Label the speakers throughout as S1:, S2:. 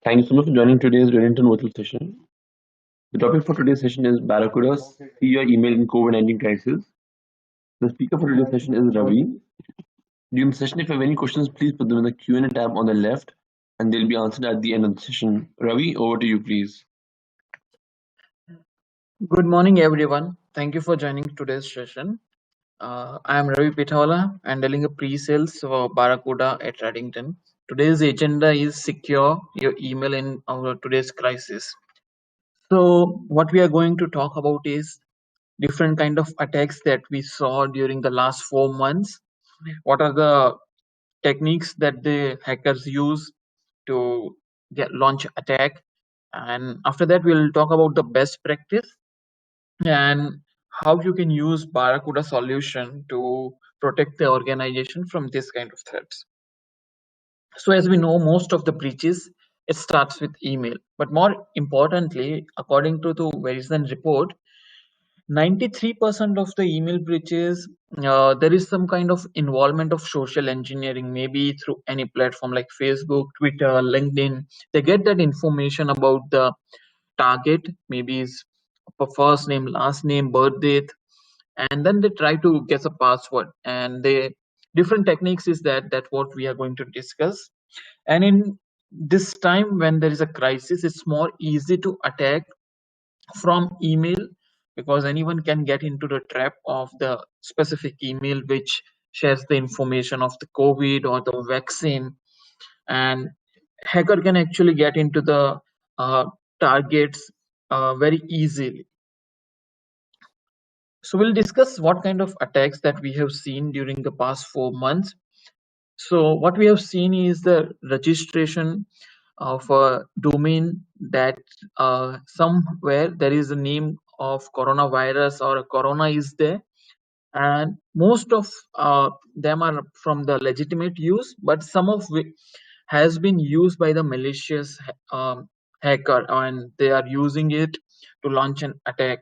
S1: Thank you so much for joining today's Redington virtual session. The topic for today's session is Barracuda, see your email in COVID-19 crisis. The speaker for today's session is Ravi. During the session, if you have any questions, please put them in the Q&A tab on the left, and they'll be answered at the end of the session. Ravi, over to you, please.
S2: Good morning, everyone. Thank you for joining today's session. I am Ravi Pithala, handling a pre-sales for Barracuda at Redington. Today's agenda is secure your email in our today's crisis. So what we are going to talk about is different kind of attacks that we saw during the last 4 months. What are the techniques that the hackers use to launch attack? And after that, we'll talk about the best practice and how you can use Barracuda solution to protect the organization from this kind of threats. So as we know, most of the breaches, it starts with email. But more importantly, according to the Verizon report, 93% of the email breaches, there is some kind of involvement of social engineering, maybe through any platform like Facebook, Twitter, LinkedIn. They get that information about the target, maybe is first name, last name, birth date, and then they try to guess a password. And the different techniques is that what we are going to discuss. And in this time when there is a crisis, it's more easy to attack from email because anyone can get into the trap of the specific email which shares the information of the COVID or the vaccine, and hacker can actually get into the targets very easily. So we'll discuss what kind of attacks that we have seen during the past 4 months. So what we have seen is the registration of a domain that somewhere there is a name of coronavirus or a corona is there, and most of them are from the legitimate use, but some of which has been used by the malicious hacker, and they are using it to launch an attack.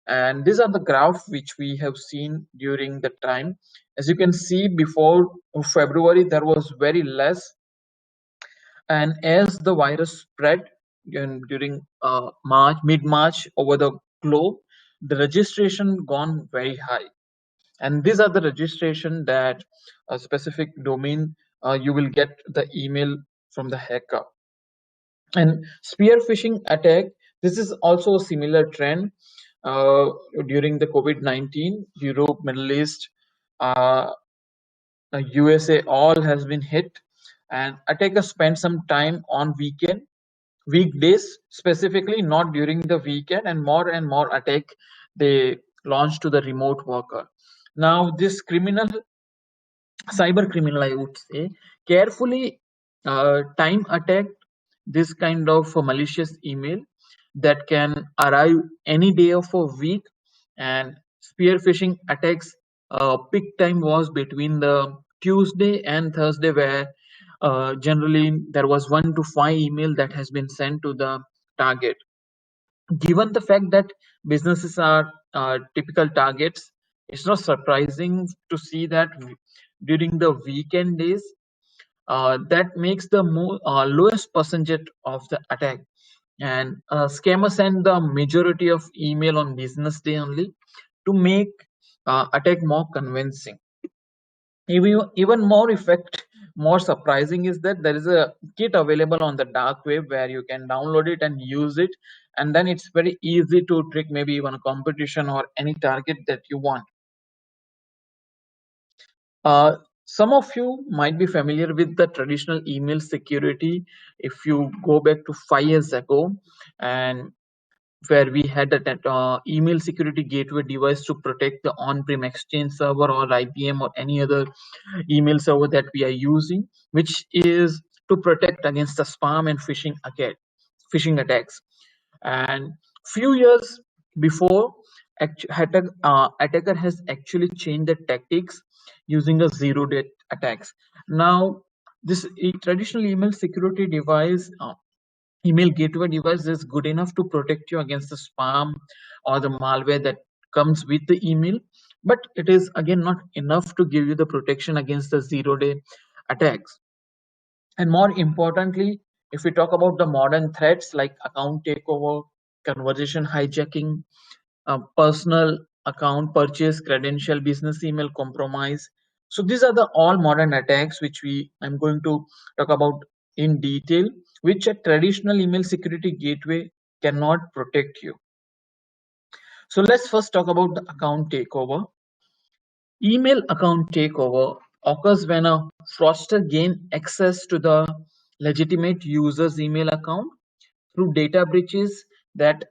S2: And these are the graph which we have seen during the time. As you can see, before February there was very less, and as the virus spread during mid-March over the globe, the registration gone very high. And these are the registration that a specific domain you will get the email from the hacker. And spear phishing attack, this is also a similar trend. During the COVID-19, Europe, Middle East, USA, all has been hit, and attackers spend some time on weekdays specifically, not during the weekend, and more attack they launch to the remote worker. Now this cyber criminal, I would say, carefully time attack this kind of malicious email that can arrive any day of a week. And spear phishing attacks peak time was between the Tuesday and Thursday, where generally there was 1 to 5 email that has been sent to the target. Given the fact that businesses are typical targets, it's not surprising to see that during the weekend days, that makes the lowest percentage of the attack. And scammers send the majority of email on business day only to make attack more convincing. Even more surprising is that there is a kit available on the dark web where you can download it and use it, and then it's very easy to trick maybe even a competition or any target that you want. Some of you might be familiar with the traditional email security if you go back to 5 years ago, and where we had that email security gateway device to protect the on-prem Exchange server or IBM or any other email server that we are using, which is to protect against the spam and phishing attacks. And few years before, attacker has actually changed the tactics using a zero-day attacks. Now, this traditional email security device, email gateway device, is good enough to protect you against the spam or the malware that comes with the email, but it is again not enough to give you the protection against the zero-day attacks. And more importantly, If we talk about the modern threats like account takeover, conversation hijacking, personal account purchase, credential, business email compromise. So these are the all modern attacks which I'm going to talk about in detail, which a traditional email security gateway cannot protect you. So let's first talk about the account takeover. Email account takeover occurs when a fraudster gains access to the legitimate user's email account through data breaches that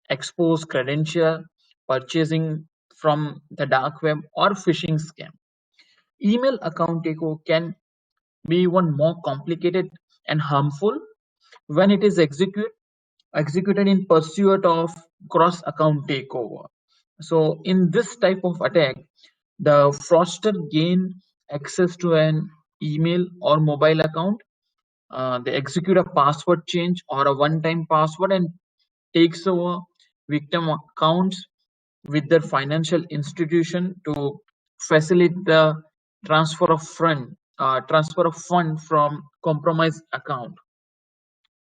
S2: expose credential, purchasing from the dark web, or phishing scam. Email account takeover can be even more complicated and harmful when it is executed in pursuit of cross account takeover. So in this type of attack, the fraudster gain access to an email or mobile account. They execute a password change or a one-time password and takes over victim accounts with their financial institution to facilitate the transfer of fund from compromised account.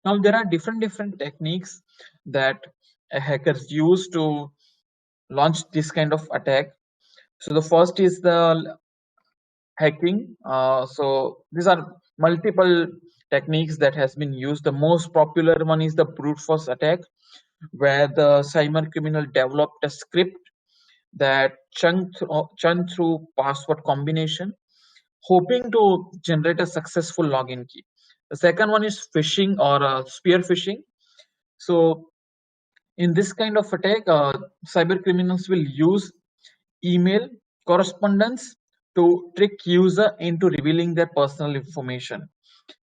S2: Now there are different techniques that hackers use to launch this kind of attack. So the first is the hacking. So these are multiple techniques that has been used. The most popular one is the brute force attack, where the cyber criminal developed a script that churn through password combination, hoping to generate a successful login key. The second one is phishing or spear phishing. So in this kind of attack, cyber criminals will use email correspondence to trick user into revealing their personal information.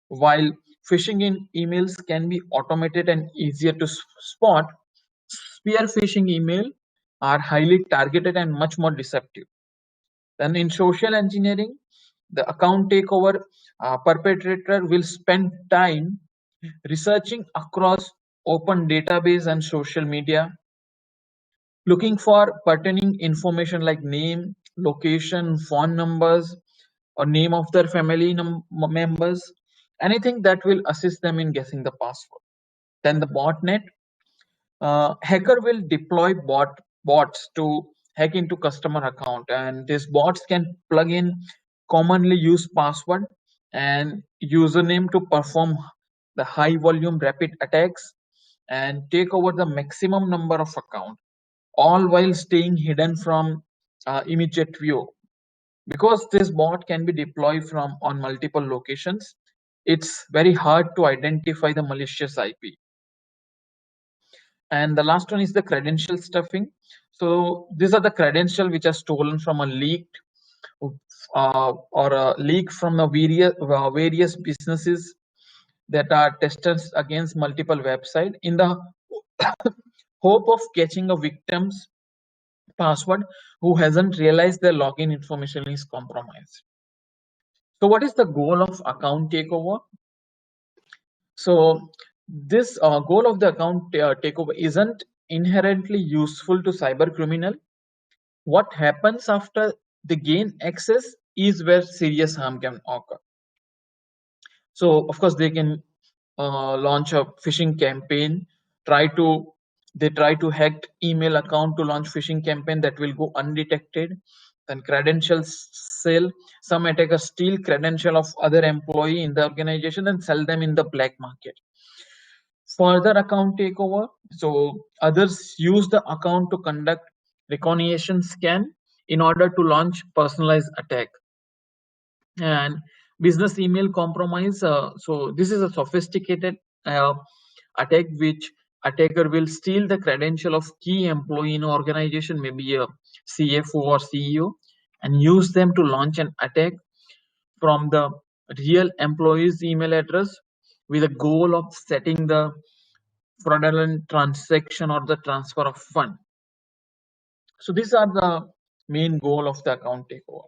S2: While phishing in emails can be automated and easier to spot, spear phishing email are highly targeted and much more deceptive. Then in social engineering, the account takeover perpetrator will spend time researching across open database and social media, looking for pertaining information like name, location, phone numbers, or name of their family members, anything that will assist them in guessing the password. Then the botnet, hacker will deploy bots to hack into customer account, and these bots can plug in commonly used password and username to perform the high volume rapid attacks and take over the maximum number of account, all while staying hidden from immediate view. Because this bot can be deployed from on multiple locations, it's very hard to identify the malicious IP. And the last one is the credential stuffing. So these are the credentials which are stolen from a leaked or a leak from a various businesses that are tested against multiple websites in the hope of catching a victim's password who hasn't realized their login information is compromised. So what is the goal of account takeover? So this goal of the account takeover isn't inherently useful to cyber criminal. What happens after they gain access is where serious harm can occur. So of course they can launch a phishing campaign, they try to hack email account to launch phishing campaign that will go undetected. Then credentials sale, some attackers steal credential of other employee in the organization and sell them in the black market. Further account takeover, so others use the account to conduct recognition scan in order to launch personalized attack. And business email compromise, so this is a sophisticated attack which attacker will steal the credential of key employee in organization, maybe a CFO or CEO, and use them to launch an attack from the real employee's email address with a goal of setting the fraudulent transaction or the transfer of fund. So these are the main goal of the account takeover.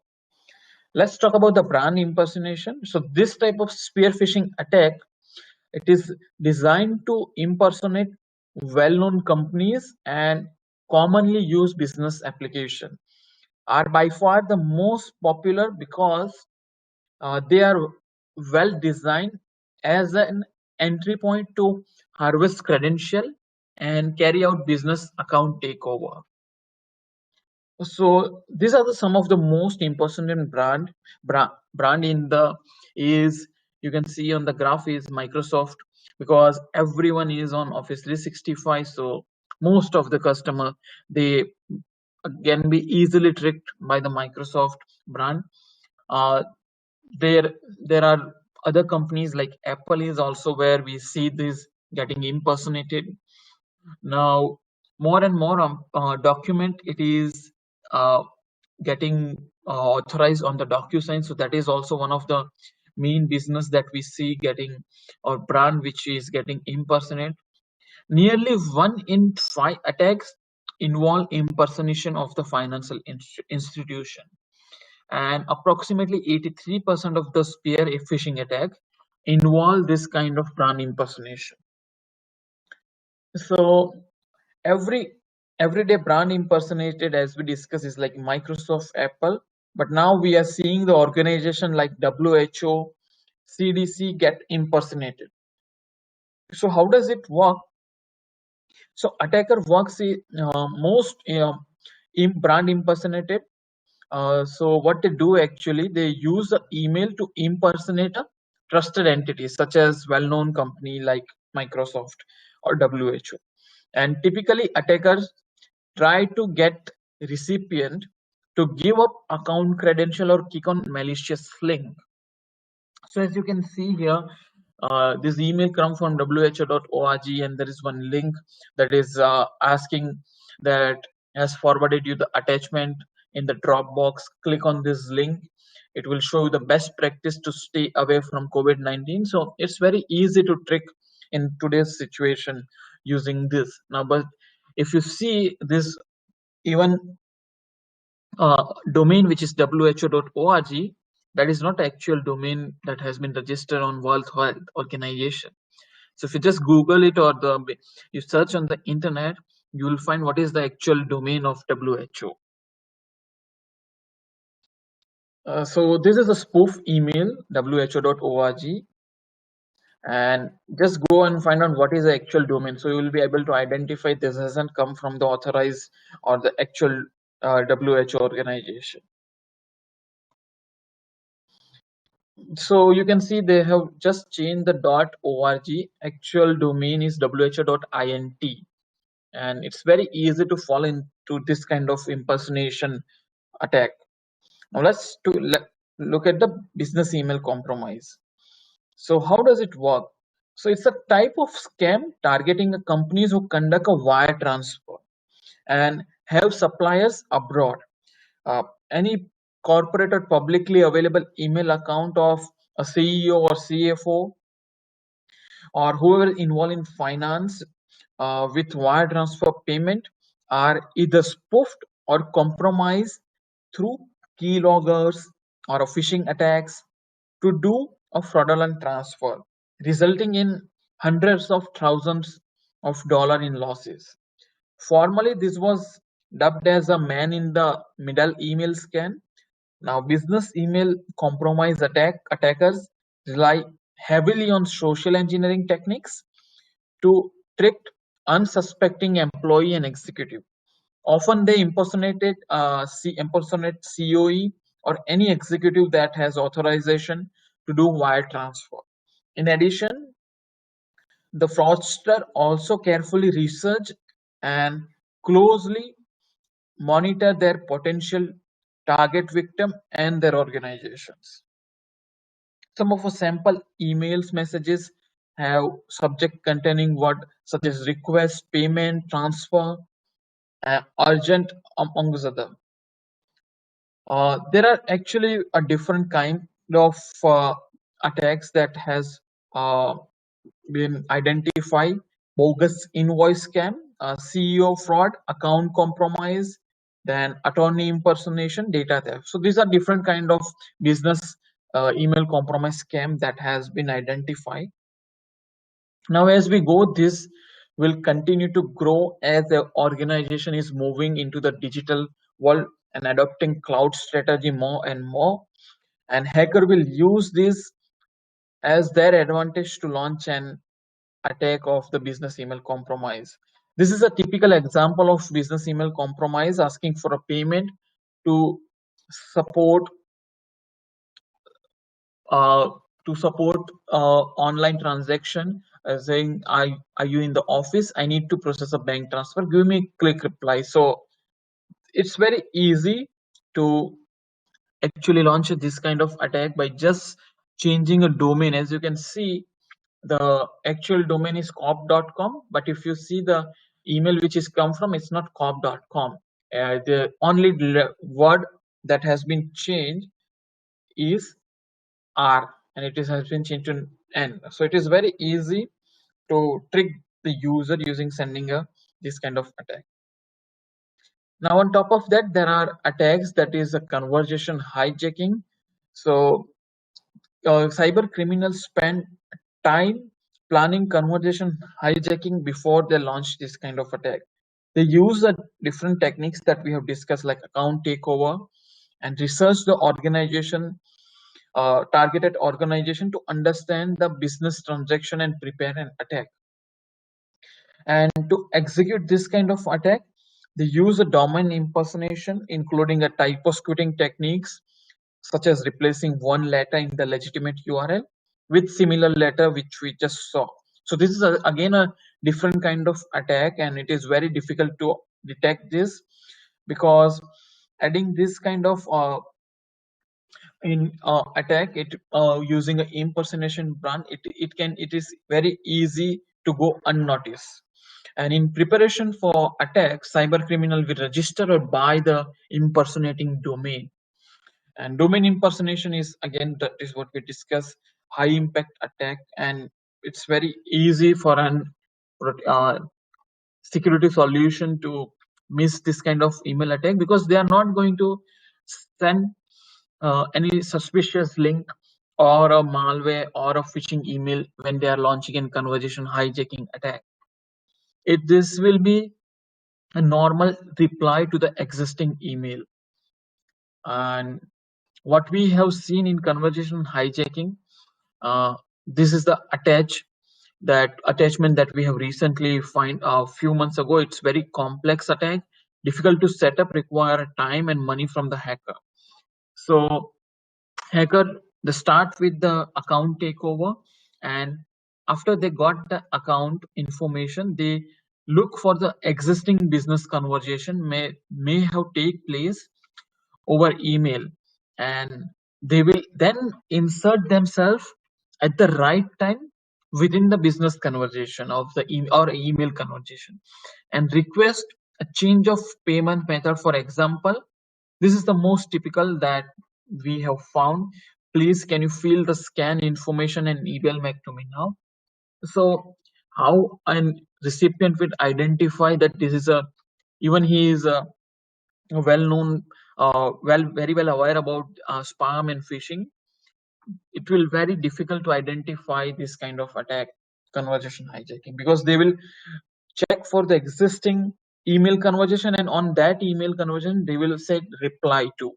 S2: Let's talk about the brand impersonation. So this type of spear phishing attack, it is designed to impersonate well-known companies and commonly used business application, are by far the most popular because they are well designed as an entry point to harvest credential and carry out business account takeover. So these are some of the most important brand in the is, you can see on the graph, is Microsoft, because everyone is on Office 365. So most of the customer, they can be easily tricked by the Microsoft brand. Uh, there there are other companies like Apple is also where we see this getting impersonated. Now more and more document it is getting authorized on the DocuSign. So that is also one of the main business that we see getting, or brand which is getting impersonate. Nearly 1 in 5 attacks involve impersonation of the financial institution, and approximately 83% of the spear phishing attack involve this kind of brand impersonation. So everyday brand impersonated, as we discussed, is like Microsoft, Apple, but now we are seeing the organization like WHO, CDC get impersonated. So how does it work? So attacker works most brand impersonated. So what they do actually, they use the email to impersonate a trusted entity such as well-known company like Microsoft or WHO. And typically attackers try to get recipient to give up account credential or click on malicious link. So as you can see here, this email comes from who.org, and there is one link that is asking that has forwarded you the attachment in the Dropbox. Click on this link. It will show you the best practice to stay away from COVID-19. So it's very easy to trick in today's situation using this. Now, but if you see this, even domain which is who.org, that is not actual domain that has been registered on World Health Organization. So if you just Google it, or you search on the internet, you will find what is the actual domain of WHO. So this is a spoof email, who.org, and just go and find out what is the actual domain. So you will be able to identify this hasn't come from the authorized or the actual WHO organization. So you can see they have just changed the .org. Actual domain is who.int, and it's very easy to fall into this kind of impersonation attack. Now let's look at the business email compromise. So how does it work? So it's a type of scam targeting companies who conduct a wire transfer and have suppliers abroad. Any corporate or publicly available email account of a CEO or CFO or whoever involved in finance with wire transfer payment are either spoofed or compromised through keyloggers or phishing attacks to do a fraudulent transfer, resulting in hundreds of thousands of dollars in losses. Formerly, this was dubbed as a man in the middle email scam. Now, business email compromise attackers rely heavily on social engineering techniques to trick unsuspecting employee and executive. Often they impersonate COE or any executive that has authorization to do wire transfer. In addition, the fraudster also carefully research and closely monitor their potential target victim and their organizations. Some of the sample emails messages have subject containing word such as request, payment, transfer, urgent, among others. There are actually a different kind of attacks that has been identified: bogus invoice scam, CEO fraud, account compromise, then attorney impersonation, data theft. So these are different kind of business email compromise scam that has been identified. Now as we go, this will continue to grow as the organization is moving into the digital world and adopting cloud strategy more and more, and hacker will use this as their advantage to launch an attack of the business email compromise. This is a typical example of business email compromise, asking for a payment to support uh, online transaction, saying, are you in the office? I need to process a bank transfer. Give me a quick reply. So it's very easy to actually launch this kind of attack by just changing a domain. As you can see, the actual domain is cop.com, but if you see the email which is come from, it's not cop.com. The only word that has been changed is R, and it has been changed to N. So it is very easy to trick the user using sending this kind of attack. Now on top of that, there are attacks that is a conversation hijacking. So cyber criminals spend time planning conversation hijacking before they launch this kind of attack. They use the different techniques that we have discussed, like account takeover, and research the organization, targeted organization, to understand the business transaction and prepare an attack. And to execute this kind of attack, they use a domain impersonation, including a typo squitting techniques, such as replacing one letter in the legitimate URL with similar letter which we just saw. So this is again a different kind of attack, and it is very difficult to detect this, because adding this kind of attack, it using an impersonation brand, it is very easy to go unnoticed. And in preparation for attack, cyber criminal will register or buy the impersonating domain. And domain impersonation is, again, that is what we discuss, high impact attack, and it's very easy for an security solution to miss this kind of email attack, because they are not going to send any suspicious link or a malware or a phishing email when they are launching a conversation hijacking attack. This will be a normal reply to the existing email. And what we have seen in conversation hijacking, this is the attachment that we have recently find a few months ago. It's very complex attack, difficult to set up, require time and money from the hacker. So they start with the account takeover, and after they got the account information, they look for the existing business conversation may have take place over email, and they will then insert themselves at the right time within the business conversation of the email conversation, and request a change of payment method. For example, this is the most typical that we have found: please, can you fill the scan information and email back to me now? So how a recipient will identify that this is even he is a well-known, very well aware about spam and phishing, it will very difficult to identify this kind of attack, conversation hijacking, because they will check for the existing email conversation, and on that email conversation they will say reply to.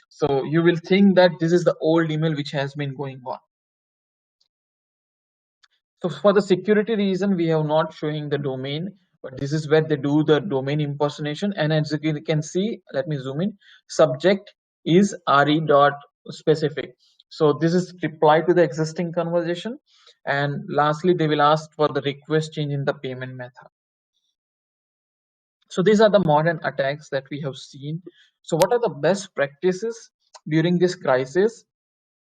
S2: So you will think that this is the old email which has been going on. So for the security reason, we have not showing the domain, but this is where they do the domain impersonation. And as you can see, let me zoom in, subject is re.specific. So this is reply to the existing conversation. And lastly, they will ask for the request change in the payment method. So these are the modern attacks that we have seen. So what are the best practices during this crisis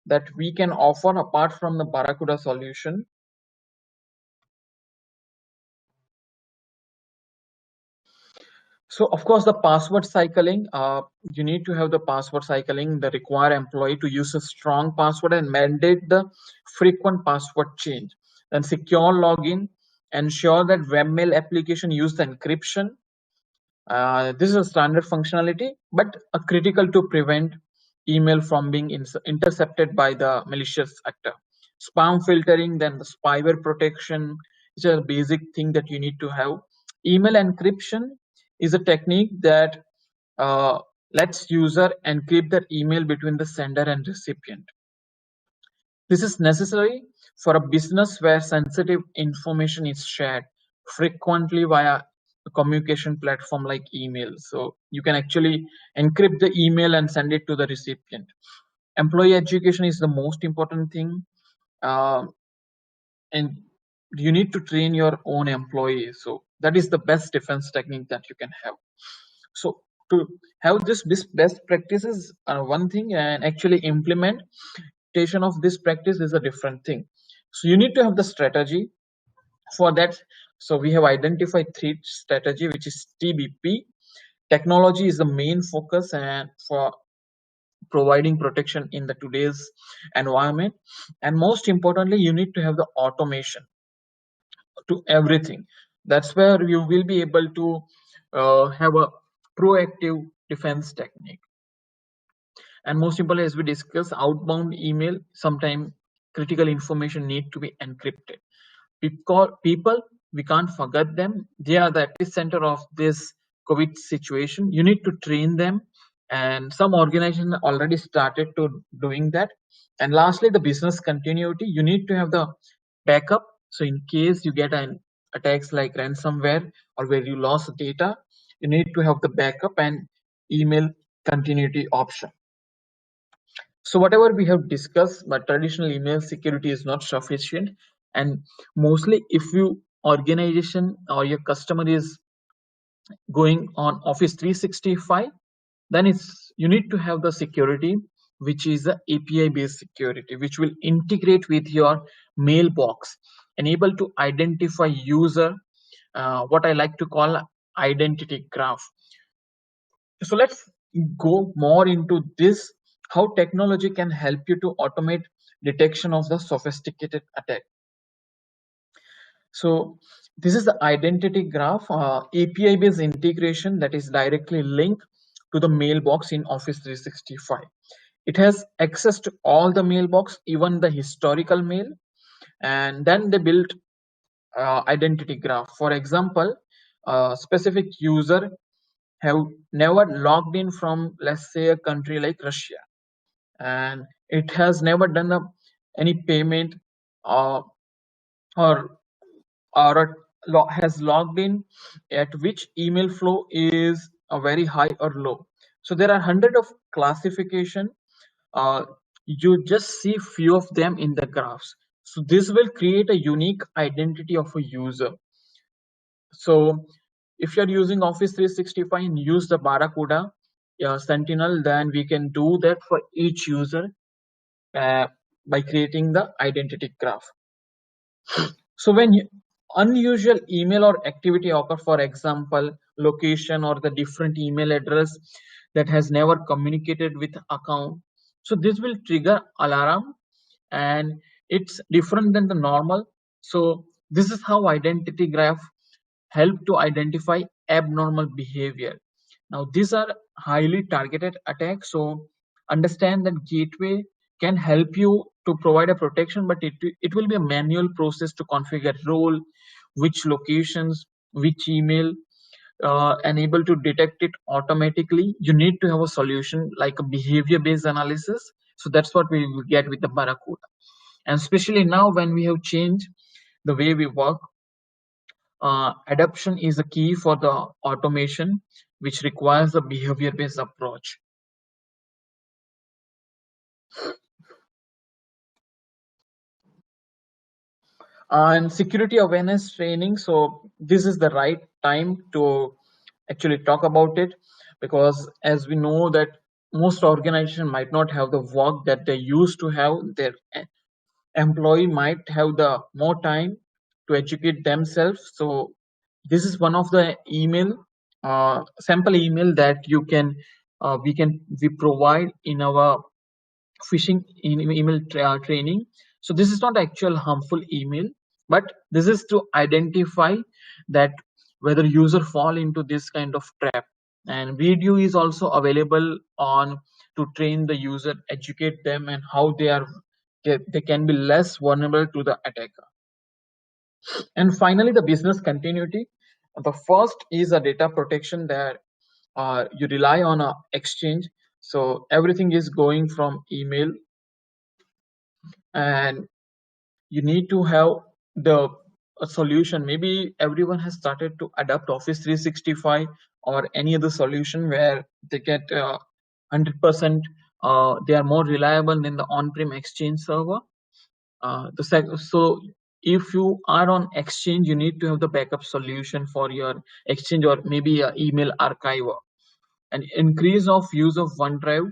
S2: that we can offer apart from the Barracuda solution? So of course, the password cycling, you need to have the password cycling, the require employee to use a strong password and mandate the frequent password change. Then secure login, ensure that webmail application use the encryption. This is a standard functionality, but critical to prevent email from being intercepted by the malicious actor. Spam filtering, then the spyware protection is a basic thing that you need to have. Email encryption is a technique that lets user encrypt their email between the sender and recipient. This is necessary for a business where sensitive information is shared frequently via a communication platform like email. So you can actually encrypt the email and send it to the recipient. Employee education is the most important thing, and you need to train your own employees. So that is the best defense technique that you can have. So to have this best practices are one thing, and actually implementation of this practice is a different thing. So you need to have the strategy for that. So we have identified 3 strategy, which is TBP. Technology is the main focus and for providing protection in the today's environment, and most importantly you need to have the automation to everything. That's where you will be able to have a proactive defense technique. And most importantly, as we discuss outbound email, sometimes critical information need to be encrypted. Because people, we can't forget them, they are the epicenter of this COVID situation. You need to train them, and some organizations already started to doing that. And lastly, the business continuity, you need to have the backup. So in case you get an attacks like ransomware or where you lost data, you need to have the backup and email continuity option. So whatever we have discussed, but traditional email security is not sufficient. And mostly if you organization or your customer is going on Office 365, then you need to have the security, which is the API based security, which will integrate with your mailbox and able to identify user, what I like to call identity graph. So let's go more into this, how technology can help you to automate detection of the sophisticated attack. So this is the identity graph, API based integration that is directly linked to the mailbox in Office 365. It has access to all the mailbox, even the historical mail, and then they built identity graph. For example, a specific user have never logged in from, let's say, a country like Russia, and it has never done any payment, uh, or has logged in, at which email flow is a very high or low. So there are hundred of classification. You just see few of them in the graphs. So this will create a unique identity of a user. So if you're using Office 365 and use the Barracuda Sentinel, then we can do that for each user by creating the identity graph. So when unusual email or activity occur, for example, location or the different email address that has never communicated with account, so this will trigger alarm, and it's different than the normal. So this is how identity graph help to identify abnormal behavior. Now these are highly targeted attacks, so understand that gateway can help you to provide a protection, but it will be a manual process to configure role, which locations, which email, and able to detect it automatically. You need to have a solution like a behavior based analysis. So that's what we will get with the Barracuda. And especially now when we have changed the way we work, adoption is the key for the automation, which requires a behavior based approach. And security awareness training, so this is the right time to actually talk about it, because as we know that most organizations might not have the work that they used to have. Their employee might have the more time to educate themselves. So this is one of the email, sample email that you can we provide in our phishing email training. So this is not actual harmful email, but this is to identify that whether user fall into this kind of trap. And video is also available on to train the user, educate them, and how they can be less vulnerable to the attacker. And finally, the business continuity. The first is a data protection, that you rely on a exchange. So everything is going from email, and you need to have a solution. Maybe everyone has started to adopt Office 365 or any other solution where they get 100%, they are more reliable than the on-prem Exchange server. So if you are on Exchange, you need to have the backup solution for your Exchange or maybe a email archiver. An increase of use of OneDrive,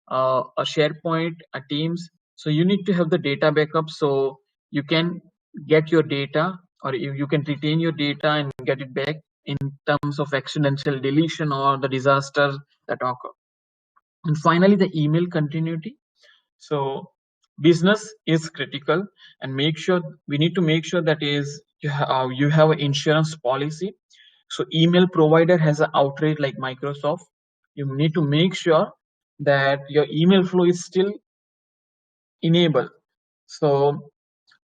S2: a SharePoint, a Teams. So you need to have the data backup so you can get your data, or you can retain your data and get it back in terms of accidental deletion or the disasters that occur. And finally, the email continuity. So business is critical, and we need to make sure that is you have an insurance policy. So email provider has an outrage like Microsoft. You need to make sure that your email flow is still enabled. So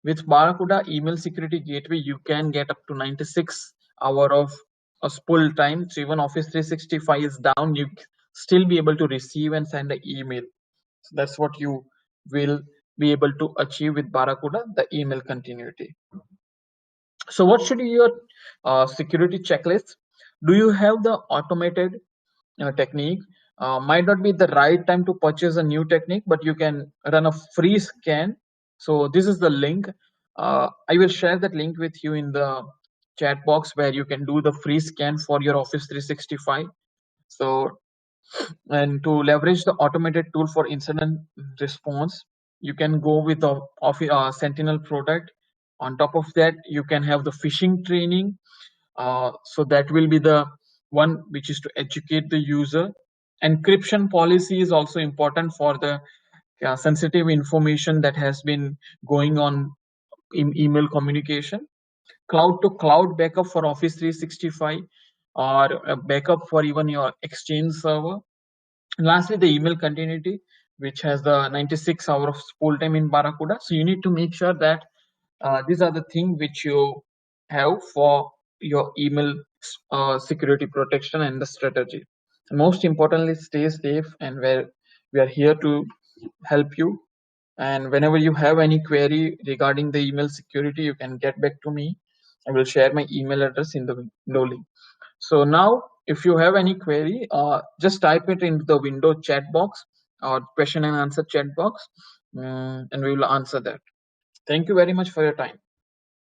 S2: with Barracuda email security gateway, you can get up to 96 hour of a spool time. So even Office 365 is down, you still be able to receive and send an email. So that's what you will be able to achieve with Barracuda, the email continuity. So what should be your security checklist? Do you have the automated technique? Might not be the right time to purchase a new technique, but you can run a free scan. So this is the link. I will share that link with you in the chat box where you can do the free scan for your Office 365. So, and to leverage the automated tool for incident response, you can go with the Sentinel product. On top of that, you can have the phishing training. So that will be the one which is to educate the user. Encryption policy is also important for the sensitive information that has been going on in email communication. Cloud to cloud backup for Office 365 or a backup for even your Exchange server. And lastly, the email continuity, which has the 96 hour of spool time in Barracuda. So you need to make sure that these are the things which you have for your email security protection and the strategy. And most importantly, stay safe, and we are here to help you. And whenever you have any query regarding the email security, you can get back to me. I will share my email address in the window link. So now, if you have any query, just type it into the window chat box or question and answer chat box, and we will answer that. Thank you very much for your time.